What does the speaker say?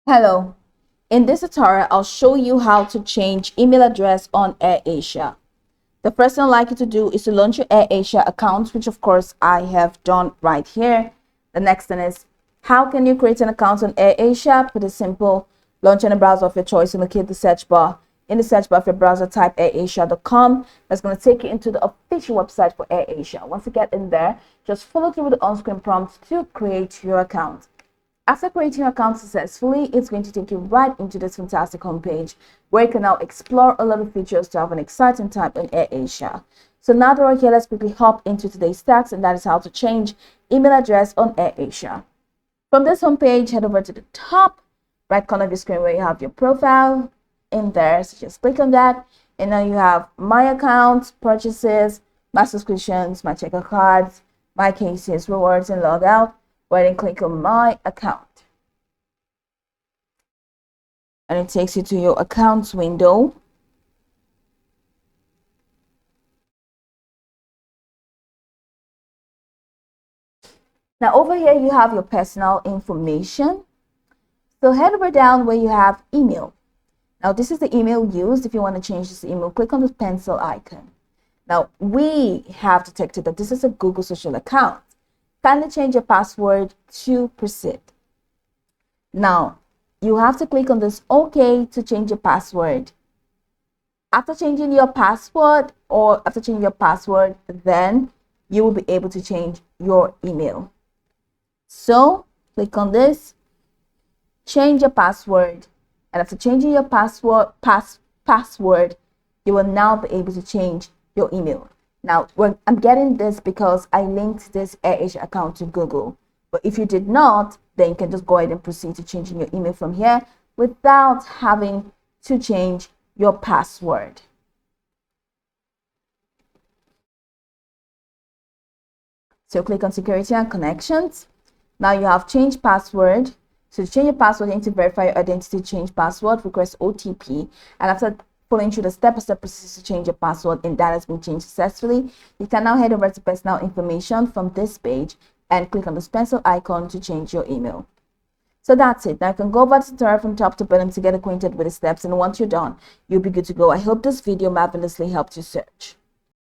Hello, in this tutorial, I'll show you how to change email address on Airasia. The first thing I'd like you to do is to launch your Airasia account, which of course I have done right here. The next thing is, how can you create an account on Airasia? Pretty simple. Launch in a browser of your choice and locate the search bar. In the search bar of your browser, type airasia.com. That's going to take you into the official website for Airasia. Once you get in there, just follow through the on-screen prompts to create your account. After creating your account successfully, it's going to take you right into this fantastic homepage where you can now explore a lot of features to have an exciting time in Airasia. So now that we're here, let's quickly hop into today's task, and that is how to change email address on Airasia. From this homepage, head over to the top right corner of your screen where you have your profile in there. So just click on that, and now you have my account, purchases, my subscriptions, my checkout cards, my cases, rewards, and logout. Go ahead and click on my account, and it takes you to your accounts window. Now over here you have your personal information, so head over down where you have email. Now this is the email used. If you want to change this email, click on the pencil icon. Now we have detected that this is a Google social account. Kindly change your password to proceed. Now, you have to click on this OK to change your password. After changing your password, then you will be able to change your email. So, click on this, change your password, and after changing your password, you will now be able to change your email. Now, I'm getting this because I linked this Airasia account to Google. But if you did not, then you can just go ahead and proceed to changing your email from here without having to change your password. So click on Security and Connections. Now you have changed password. So to change your password, you need to verify your identity, change password, request OTP, and after following through the step-by-step process to change your password, and that has been changed successfully, you can now head over to personal information from this page and click on the pencil icon to change your email. So that's it. Now you can go over the tutorial from top to bottom to get acquainted with the steps, and once you're done, you'll be good to go. I hope this video marvelously helped you search.